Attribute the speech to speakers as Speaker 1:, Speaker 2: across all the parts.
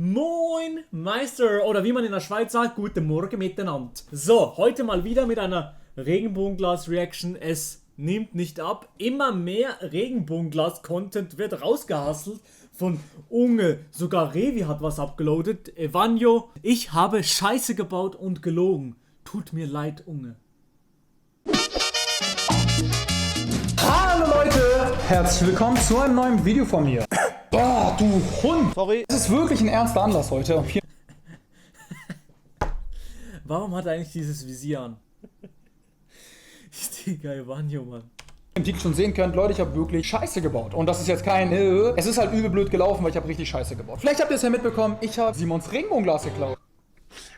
Speaker 1: Moin Meister, oder wie man in der Schweiz sagt, guten Morgen miteinander. So, heute mal wieder mit einer Regenbogenglas-Reaction. Es nimmt nicht ab. Immer mehr Regenbogenglas-Content wird rausgehasselt von Unge. Sogar Revi hat was abgeloadet. Evanjo, ich habe Scheiße gebaut und gelogen. Tut mir leid, Unge.
Speaker 2: Hallo Leute, herzlich willkommen zu einem neuen Video von mir. Oh, du Hund! Sorry. Es ist wirklich ein ernster Anlass heute.
Speaker 1: Warum hat er eigentlich dieses Visier an? Digga, Evanjo, Mann.
Speaker 2: Im Titel schon sehen könnt, Leute, ich habe wirklich Scheiße gebaut. Und das ist jetzt kein es ist halt übel blöd gelaufen, weil ich habe richtig Scheiße gebaut. Vielleicht habt ihr es ja mitbekommen, ich habe Simons Regenbogenglas geklaut.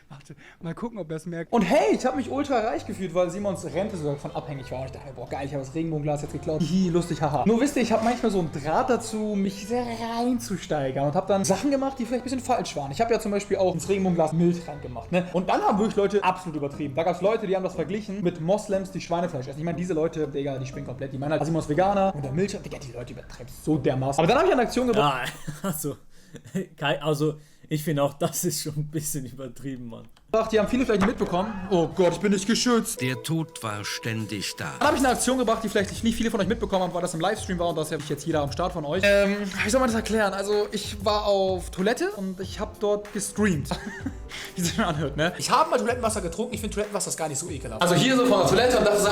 Speaker 3: Warte, mal gucken, ob er es merkt.
Speaker 2: Und hey, ich habe mich ultra reich gefühlt, weil Simons Rente so davon abhängig war. Und ich dachte, boah geil, ich habe das Regenbogenglas jetzt geklaut. Hihi, lustig, haha. Nur wisst ihr, ich habe manchmal so einen Draht dazu, mich sehr reinzusteigern. Und habe dann Sachen gemacht, die vielleicht ein bisschen falsch waren. Ich habe ja zum Beispiel auch ins Regenbogenglas Milch reingemacht, ne? Und dann haben wirklich Leute absolut übertrieben. Da gab es Leute, die haben das verglichen mit Moslems, die Schweinefleisch essen. Ich meine, diese Leute, Digga, die spinnen komplett. Die meinen halt, Simons Veganer und der Milch. Digga, die Leute übertreiben so dermaßen. Aber dann habe ich eine Aktion gebracht.
Speaker 1: Ja, also ich finde auch, das ist schon ein bisschen übertrieben, Mann.
Speaker 2: Die haben viele vielleicht nicht mitbekommen. Oh Gott, ich bin nicht geschützt.
Speaker 4: Der Tod war ständig da.
Speaker 2: Dann habe ich eine Aktion gebracht, die vielleicht nicht viele von euch mitbekommen haben, weil das im Livestream war und das ist ja jetzt jeder am Start von euch. Wie soll man das erklären? Also, ich war auf Toilette und ich habe dort gestreamt. Wie sich das anhört, ne? Ich habe mal Toilettenwasser getrunken. Ich finde Toilettenwasser ist gar nicht so ekelhaft. Also hier so von der Toilette und dachte so,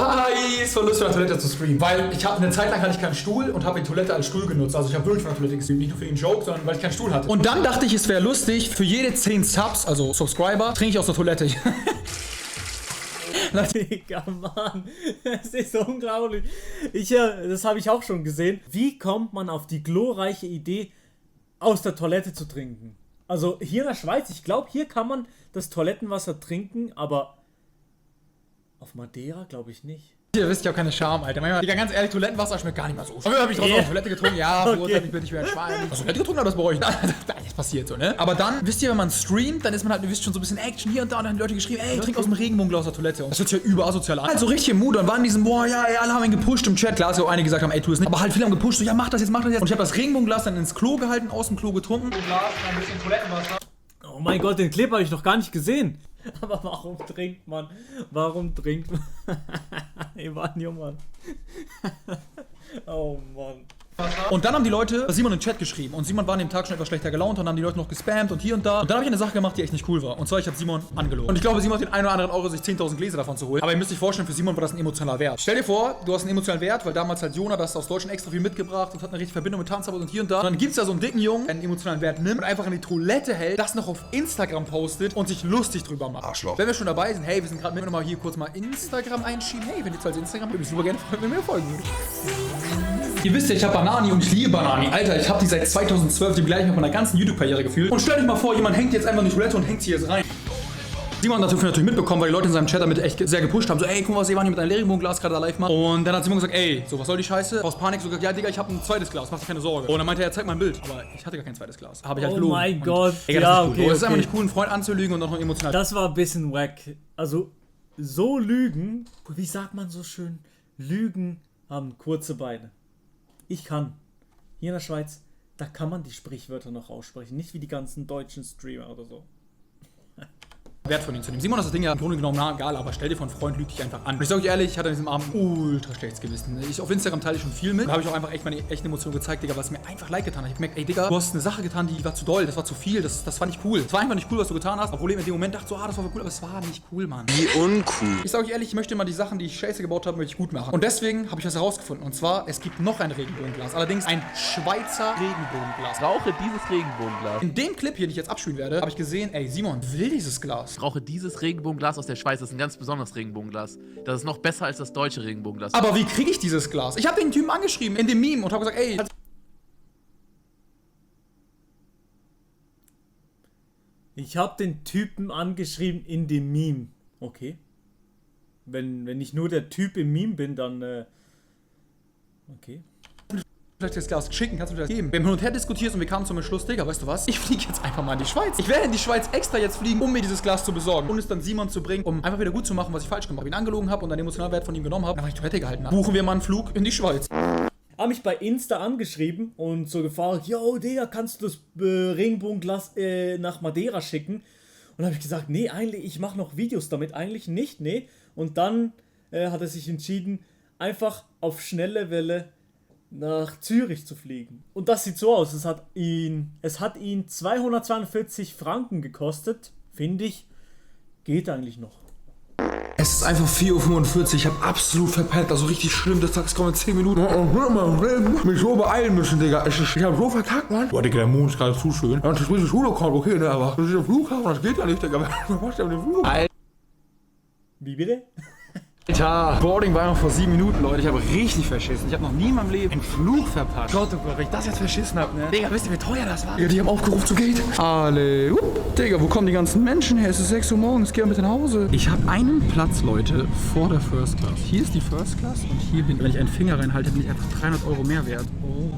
Speaker 2: ist voll lustig, von der Toilette zu streamen. Weil ich habe eine Zeit lang hatte ich keinen Stuhl und habe die Toilette als Stuhl genutzt. Also ich habe wirklich von der Toilette gestreamt. Nicht nur für den Joke, sondern weil ich keinen Stuhl hatte. Und dann dachte ich, es wäre lustig, für jede 10 Subs, also Subscriber, trinke ich aus der Toilette.
Speaker 1: Digga, Mann, das ist unglaublich. Das habe ich auch schon gesehen. Wie kommt man auf die glorreiche Idee, aus der Toilette zu trinken? Also hier in der Schweiz, ich glaube, hier kann man das Toilettenwasser trinken, aber auf Madeira glaube ich nicht.
Speaker 2: Ihr wisst ja auch keine Scham, Alter. Manchmal, Digga, ganz ehrlich, Toilettenwasser schmeckt gar nicht mal so. Aber habe ich draußen auf der Toilette getrunken, ja, verurteilt, ich bin nicht mehr ein Schwein. Also Toilette getrunken, aber das bereue ich. Das passiert so, ne? Aber dann, wisst ihr, wenn man streamt, dann ist man halt, ihr wisst schon, so ein bisschen Action hier und da und dann haben die Leute geschrieben, ey, trink aus dem Regenbogenglas aus der Toilette. Und das hört sich ja überasozial an. Halt so richtig im Mut und waren in diesem, boah, ja, ey, alle haben ihn gepusht im Chat. Klar, dass ja auch einige gesagt haben, ey, tu es nicht. Aber halt viele haben gepusht, so, ja, mach das jetzt, mach das jetzt. Und ich habe das Regenbogenglas dann ins Klo gehalten, aus dem Klo getrunken. Ein bisschen Toilettenwasser.
Speaker 1: Oh mein Gott, den Clip habe ich noch gar nicht gesehen. Aber warum trinkt man? Warum trinkt man? Evanjo, Mann. Oh Mann.
Speaker 2: Und dann haben die Leute Simon in den Chat geschrieben. Und Simon war an dem Tag schon etwas schlechter gelaunt und haben die Leute noch gespammt und hier und da. Und dann habe ich eine Sache gemacht, die echt nicht cool war. Und zwar, ich habe Simon angelogen. Und ich glaube, Simon hat den einen oder anderen Euro, sich 10.000 Gläser davon zu holen. Aber ihr müsst euch vorstellen, für Simon war das ein emotionaler Wert. Stell dir vor, du hast einen emotionalen Wert, weil damals halt Jona das aus Deutschland extra viel mitgebracht und hat eine richtige Verbindung mit Tanzarbeit und hier und da. Und dann gibt es da so einen dicken Jungen, der einen emotionalen Wert nimmt und einfach in die Toilette hält, das noch auf Instagram postet und sich lustig drüber macht. Arschloch. Wenn wir schon dabei sind, hey, wir sind gerade mit, mal hier kurz mal Instagram einschieben. Hey, wenn ihr jetzt also Instagram habt, würde ich super gerne freuen, wenn ihr mir folgen würdet. Ihr wisst ja, ich habe Banani und ich liebe Banani. Alter, ich habe die seit 2012, die begleiten mich mit meiner ganzen YouTube-Karriere gefühlt. Und stellt euch mal vor, jemand hängt jetzt einfach in die Toilette und hängt sie jetzt rein. Simon hat natürlich mitbekommen, weil die Leute in seinem Chat damit echt sehr gepusht haben. So, ey, guck mal, was Evanjo mit einem Regenbogenglas gerade da live macht. Und dann hat Simon gesagt, ey, so, was soll die Scheiße? Aus Panik so gesagt, ja, Digga, ich habe ein zweites Glas, mach dir keine Sorge. Und dann meinte er, zeig mal ein Bild. Aber ich hatte gar kein zweites Glas. Habe ich halt gelogen.
Speaker 1: Oh mein Gott.
Speaker 2: Ey, ja, okay. Das ist einfach nicht cool, einen Freund anzulügen und auch noch emotional.
Speaker 1: Das war ein bisschen wack. Also, so Lügen, wie sagt man so schön? Lügen haben kurze Beine. Ich kann. Hier in der Schweiz, da kann man die Sprichwörter noch aussprechen. Nicht wie die ganzen deutschen Streamer oder so.
Speaker 2: Wert von ihm zu nehmen. Simon ist das Ding ja im Grunde genommen egal, aber stell dir vor, ein Freund lügt dich einfach an. Und ich sag euch ehrlich, ich hatte an diesem Abend ultra schlechtes Gewissen. Auf Instagram teile ich schon viel mit. Da habe ich auch einfach echt meine echten Emotionen gezeigt, Digga, was mir einfach leid getan hat. Ich hab gemerkt, ey Digga, du hast eine Sache getan, die war zu doll, das war zu viel, das war nicht cool. Das war einfach nicht cool, was du getan hast. Obwohl ich in dem Moment dachte, so, das war cool, aber es war nicht cool, Mann.
Speaker 4: Wie uncool.
Speaker 2: Ich sag euch ehrlich, ich möchte mal die Sachen, die ich scheiße gebaut habe, möchte ich gut machen. Und deswegen habe ich was herausgefunden. Und zwar, es gibt noch ein Regenbogenglas. Allerdings ein Schweizer Regenbogenglas.
Speaker 5: Rauche dieses Regenbogenglas.
Speaker 2: In dem Clip hier, den ich jetzt abspielen werde, habe ich gesehen, ey Simon, will dieses Glas.
Speaker 5: Rauche dieses Regenbogenglas aus der Schweiz. Das ist ein ganz besonderes Regenbogenglas. Das ist noch besser als das deutsche Regenbogenglas.
Speaker 2: Aber wie kriege ich dieses Glas? Ich habe den Typen angeschrieben in dem Meme und habe gesagt, ey.
Speaker 1: Ich habe den Typen angeschrieben in dem Meme. Okay. Wenn ich nur der Typ im Meme bin, dann okay.
Speaker 2: Vielleicht das Glas schicken, kannst du mir das geben? Wir haben hin und her diskutiert und wir kamen zum Entschluss, Digga, weißt du was? Ich fliege jetzt einfach mal in die Schweiz. Ich werde in die Schweiz extra jetzt fliegen, um mir dieses Glas zu besorgen und es dann Simon zu bringen, um einfach wieder gut zu machen, was ich falsch gemacht habe. Ihn angelogen habe und dann den emotionalen Wert von ihm genommen habe, dann habe ich die Toilette gehalten habe. Buchen wir mal einen Flug in die Schweiz.
Speaker 1: haben mich bei Insta angeschrieben und so gefragt, yo, Digga, kannst du das Regenbogenglas nach Madeira schicken? Und habe ich gesagt, nee, eigentlich, ich mache noch Videos damit, eigentlich nicht, nee. Und dann hat er sich entschieden, einfach auf schnelle Welle nach Zürich zu fliegen. Und das sieht so aus, es hat ihn 242 Franken gekostet, finde ich, geht eigentlich noch.
Speaker 2: Es ist einfach 4:45 Uhr, ich hab absolut verpennt, also richtig schlimm, das Tag kommt in 10 Minuten. Mich so beeilen müssen, Digga. Ich hab so verkackt, Mann. Boah, Digga, der Mond ist gerade zu schön. Ja, das ist richtig Schule kommt, okay, ne, aber das ist der Flughafen, das geht ja nicht, Digga. Was machst du denn mit dem Flughafen?
Speaker 1: Wie bitte?
Speaker 2: Alter, Boarding war noch vor 7 Minuten, Leute. Ich habe richtig verschissen. Ich habe noch nie in meinem Leben einen Flug verpasst. Gott, oh Gott, wenn ich das jetzt verschissen habe, ne? Digga, wisst ihr, wie teuer das war? Digga, die haben aufgerufen zu Gate. Alle. Digga, wo kommen die ganzen Menschen her? Es ist 6 Uhr morgens, geh mal bitte nach Hause. Ich habe einen Platz, Leute, vor der First Class. Hier ist die First Class und hier hinten, wenn ich einen Finger reinhalte, bin ich einfach 300 € mehr wert. Oh.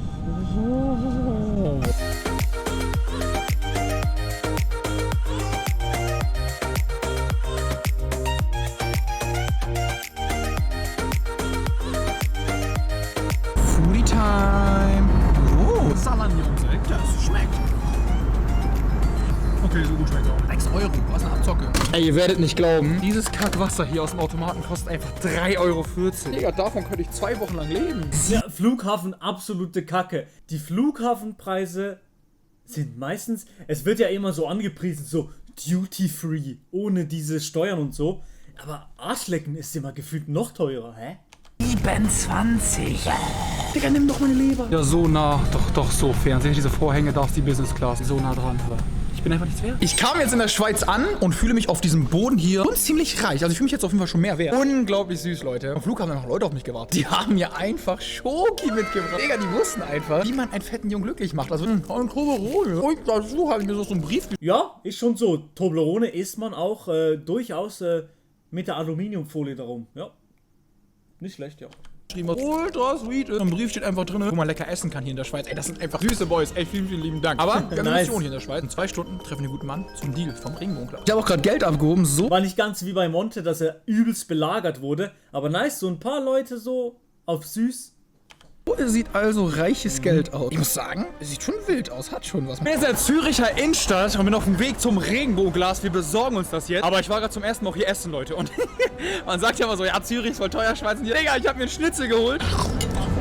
Speaker 2: Time. Oh, Salami ums Eck. Das schmeckt. Okay, so gut schmeckt auch. 6 €, was eine Abzocke. Ey, ihr werdet nicht glauben, dieses Kackwasser hier aus dem Automaten kostet einfach 3,40 €. Digga, davon könnte ich 2 Wochen lang leben.
Speaker 1: Ja, Flughafen, absolute Kacke. Die Flughafenpreise sind meistens, es wird ja immer so angepriesen, so duty-free, ohne diese Steuern und so. Aber Arschlecken ist immer gefühlt noch teurer, hä?
Speaker 2: 27. Digga, nimm doch meine Leber. Ja, so nah. Doch, so fern. Sehe ich diese Vorhänge, da ist die Business Class. So nah dran. Aber ich bin einfach nichts wert. Ich kam jetzt in der Schweiz an und fühle mich auf diesem Boden hier schon ziemlich reich. Also ich fühle mich jetzt auf jeden Fall schon mehr wert. Unglaublich süß, Leute. Am Flughafen haben noch Leute auf mich gewartet. Die haben mir einfach Schoki mitgebracht. Digga, die wussten einfach, wie man einen fetten Jungen glücklich macht. Also ein Toblerone. Und dazu habe ich mir so einen Brief.
Speaker 1: Ja, ist schon so. Toblerone isst man auch durchaus mit der Aluminiumfolie darum. Ja. Nicht schlecht, ja.
Speaker 2: Ultra sweet. Im Brief steht einfach drin, wo man lecker essen kann hier in der Schweiz. Ey, das sind einfach süße Boys. Ey, vielen, vielen lieben Dank. Aber wir haben eine Mission hier in der Schweiz. In 2 Stunden treffen wir einen guten Mann zum Deal vom Regenbogenglas. Ich habe auch gerade Geld abgehoben, so.
Speaker 1: War nicht ganz wie bei Monte, dass er übelst belagert wurde. Aber nice, so ein paar Leute so auf süß.
Speaker 2: Sieht also reiches Geld aus. Ich muss sagen, es sieht schon wild aus, hat schon was. Ich bin jetzt in der Züricher Innenstadt und bin auf dem Weg zum Regenbogenglas. Wir besorgen uns das jetzt. Aber ich war gerade zum ersten Mal auch hier essen, Leute. Und man sagt ja immer so, ja, Zürich ist voll teuer, Schweiz. Und Digga, ich habe mir einen Schnitzel geholt.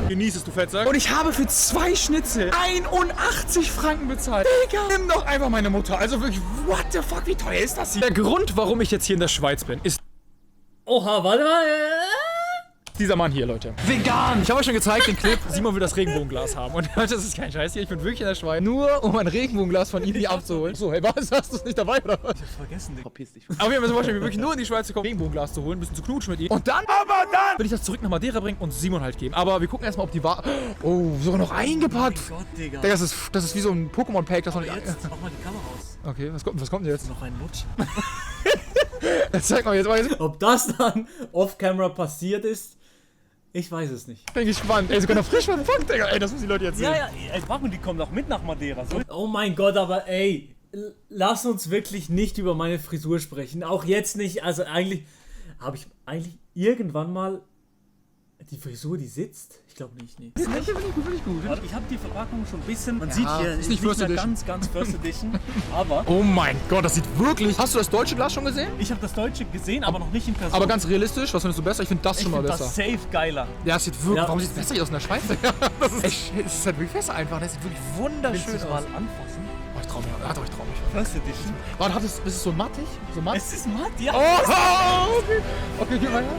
Speaker 2: Genieß es, du Fettsack. Und ich habe für 2 Schnitzel 81 Franken bezahlt. Digga, nimm doch einfach meine Mutter. Also wirklich, what the fuck, wie teuer ist das hier? Der Grund, warum ich jetzt hier in der Schweiz bin, ist
Speaker 1: Oha, warte mal.
Speaker 2: dieser Mann hier, Leute. Vegan! Ich habe euch schon gezeigt, den Clip. Simon will das Regenbogenglas haben. Und Leute, das ist kein Scheiß hier. Ich bin wirklich in der Schweiz. Nur um ein Regenbogenglas von ihm hier abzuholen. So, hey, was? Hast du es nicht dabei, oder was?
Speaker 5: Ich hab's vergessen, verpiss dich.
Speaker 2: Aber wir haben zum Beispiel wirklich nur in die Schweiz gekommen, Regenbogenglas zu holen, ein bisschen zu knutschen mit ihm. Und dann, will ich das zurück nach Madeira bringen und Simon halt geben. Aber wir gucken erstmal, ob die war. Oh, sogar noch eingepackt.
Speaker 1: Oh Gott, Digga.
Speaker 2: Digga, das ist wie so ein Pokémon-Pack, das noch nicht.
Speaker 1: Jetzt mach mal die Kamera aus.
Speaker 2: Okay, was kommt denn jetzt?
Speaker 1: Noch ein Lutsch.
Speaker 2: Zeig mal jetzt.
Speaker 1: Ob das dann off-camera passiert ist, ich weiß es nicht.
Speaker 2: Bin gespannt. Ey, sogar noch frisch verpackt, Digga. Ey, das müssen die Leute jetzt sehen.
Speaker 1: Ja, warum? Die kommen doch mit nach Madeira. So. Oh mein Gott, aber ey, lass uns wirklich nicht über meine Frisur sprechen. Auch jetzt nicht. Also eigentlich habe ich irgendwann mal die Frisur, die sitzt. Ich glaube nicht, nee.
Speaker 2: Finde ich gut.
Speaker 1: Ich habe die Verpackung schon ein bisschen. Man sieht hier,
Speaker 2: ist nicht First
Speaker 1: mehr
Speaker 2: Edition.
Speaker 1: ganz First Edition. Aber
Speaker 2: Oh mein Gott, das sieht wirklich. Hast du das deutsche Glas schon gesehen?
Speaker 1: ich habe das Deutsche gesehen, aber noch nicht in Person.
Speaker 2: Aber ganz realistisch, was findest du besser? Ich finde das
Speaker 1: ich
Speaker 2: schon mal
Speaker 1: finde
Speaker 2: besser.
Speaker 1: das safe geiler.
Speaker 2: Ja, es sieht wirklich.
Speaker 1: Ja.
Speaker 2: Warum sieht es besser aus in der Schweiz? Das ist echt, es ist halt wirklich besser einfach. Das sieht wirklich wunderschön
Speaker 1: Willst du
Speaker 2: aus.
Speaker 1: es mal anfassen?
Speaker 2: Oh, ich trau mich. Ja, doch, ich trau mich.
Speaker 1: First Edition.
Speaker 2: Warte, ist es so mattig? So matt?
Speaker 1: Es ist matt, ja.
Speaker 2: Oh, okay. Okay, gib mal her.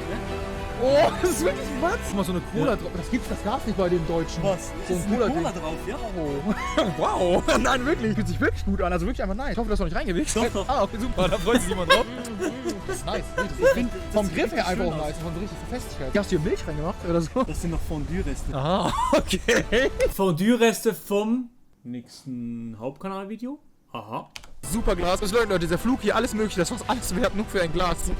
Speaker 2: Oh, das ist wirklich matt. Guck mal, so eine Cola drauf. Das gab's nicht bei den Deutschen.
Speaker 1: Was?
Speaker 2: So
Speaker 1: Ist
Speaker 2: ein
Speaker 1: eine
Speaker 2: Cola-Ding.
Speaker 1: Cola drauf, ja.
Speaker 2: Wow. Nein, wirklich. Fühlt sich wirklich gut an. Also wirklich einfach nice. Ich hoffe, du hast noch nicht reingewichst.
Speaker 1: Doch.
Speaker 2: Ah, okay, super. Da freut sich jemand drauf. Das ist nice. Ich finde vom Griff her einfach auch nice. Von so richtig Festigkeit. Hast du hier Milch reingemacht oder so?
Speaker 1: Das sind noch Fondue-Reste.
Speaker 2: Ah, okay.
Speaker 1: Fondue-Reste vom nächsten Hauptkanalvideo. Aha.
Speaker 2: Super Glas. Das Leute, dieser Flug hier, alles mögliche, das ist alles wert, nur für ein Glas zu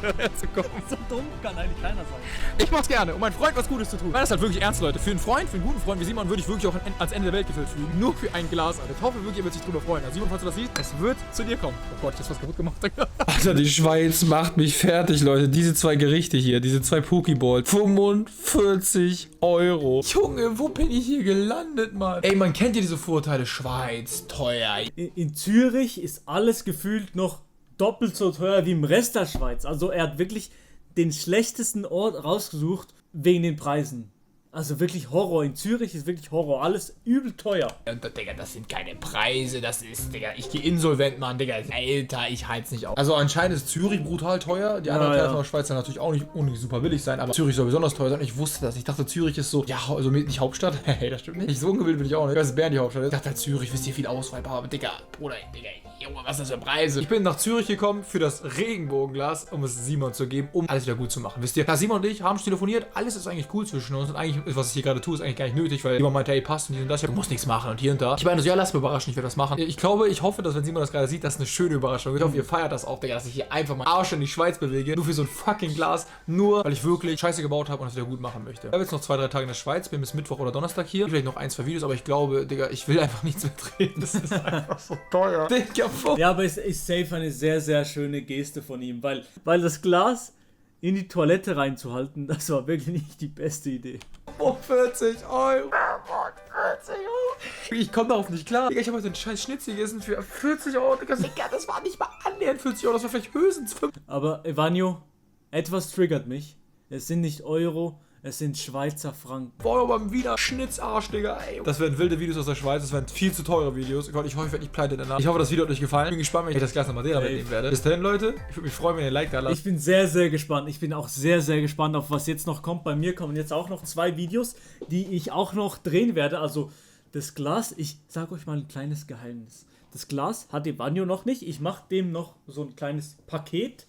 Speaker 2: kommen.
Speaker 1: So dumm kann eigentlich keiner sein.
Speaker 2: Ich mach's gerne, um meinem Freund was Gutes zu tun. Ich meine das halt wirklich ernst, Leute. Für einen Freund, für einen guten Freund wie Simon würde ich wirklich auch ans Ende der Welt gefüllt fliegen. Nur für ein Glas, Alter. Ich hoffe wirklich, er wird sich drüber freuen. Also Simon, falls du das siehst, es wird zu dir kommen. Oh Gott, ich hab was kaputt gemacht. Alter, die Schweiz macht mich fertig, Leute. Diese zwei Gerichte hier, diese zwei Pokeballs. 45 Euro. Junge, wo bin ich hier gelandet, Mann? Ey, man kennt ja diese Vorurteile. Schweiz, teuer.
Speaker 1: In Zürich ist alles gefühlt noch doppelt so teuer wie im Rest der Schweiz. Also er hat wirklich den schlechtesten Ort rausgesucht wegen den Preisen. Also wirklich Horror. In Zürich ist wirklich Horror. Alles übel teuer.
Speaker 2: Und, Digga, das sind keine Preise, das ist, Digga, ich gehe insolvent, Mann, Digga, Alter, ich halte nicht auf. Also anscheinend ist Zürich brutal teuer, die anderen Teile von der Schweiz dann natürlich auch nicht super billig sein, aber Zürich soll besonders teuer sein. Ich wusste das, ich dachte Zürich ist so, ja, also nicht Hauptstadt, hey, das stimmt nicht, so ungebildet bin ich auch nicht, ich weiß, Bern die Hauptstadt ist. Ich dachte halt Zürich, wisst ihr, viel Auswahl, aber Digga, Bruder, Digga, Junge, was ist das für Preise? Ich bin nach Zürich gekommen für das Regenbogenglas, um es Simon zu geben, um alles wieder gut zu machen. Wisst ihr, ja, Simon und ich haben telefoniert, alles ist eigentlich cool zwischen uns und eigentlich ist, was ich hier gerade tue, ist eigentlich gar nicht nötig, weil Simon meinte, hey, passt und dies und das, du musst nichts machen und hier und da. Ich meine so, ja, lass mich überraschen, ich werde das machen. Ich glaube, ich hoffe, dass wenn Simon das gerade sieht, das ist eine schöne Überraschung. Ich hoffe, ihr feiert das auch, Digga, dass ich hier einfach meinen Arsch in die Schweiz bewege, nur für so ein fucking Glas, nur weil ich wirklich Scheiße gebaut habe und es wieder gut machen möchte. Ich habe jetzt noch 2-3 Tage in der Schweiz, bin bis Mittwoch oder Donnerstag hier, vielleicht noch 1-2 Videos, aber ich glaube, Digga, ich will einfach nichts mehr drehen. Das ist einfach so teuer. Digga,
Speaker 1: Ja, aber es ist safe eine sehr, sehr schöne Geste von ihm, weil das Glas in die Toilette reinzuhalten, das war wirklich nicht die beste Idee.
Speaker 2: 40 Euro. 40 Euro. Ich komme darauf nicht klar. Digga, ich habe heute einen scheiß Schnitzel gegessen für 40 Euro. Digga, das war nicht mal annähernd 40 Euro, das war vielleicht höchstens 5.
Speaker 1: Aber Evanio, etwas triggert mich. Es sind nicht Euro, es sind Schweizer Franken.
Speaker 2: Boah, beim Wiener Schnitzarsch, Digga, ey. Das werden wilde Videos aus der Schweiz, das werden viel zu teure Videos. Gott, ich hoffe, ich werde nicht pleite danach. Ich hoffe, das Video hat euch gefallen. Ich bin gespannt, wenn ich das Glas nach Madeira mitnehmen werde. Bis dahin, Leute. Ich würde mich freuen, wenn ihr ein Like da lasst.
Speaker 1: Ich bin sehr, sehr gespannt. Ich bin auch sehr, sehr gespannt, auf was jetzt noch kommt. Bei mir kommen jetzt auch noch 2 Videos, die ich auch noch drehen werde. Also das Glas, ich sage euch mal ein kleines Geheimnis. Das Glas hat Evanio noch nicht. Ich mache dem noch so ein kleines Paket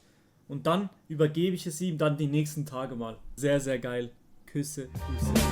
Speaker 1: und dann übergebe ich es ihm dann die nächsten Tage mal. Sehr, sehr geil. Küsse, Küsse.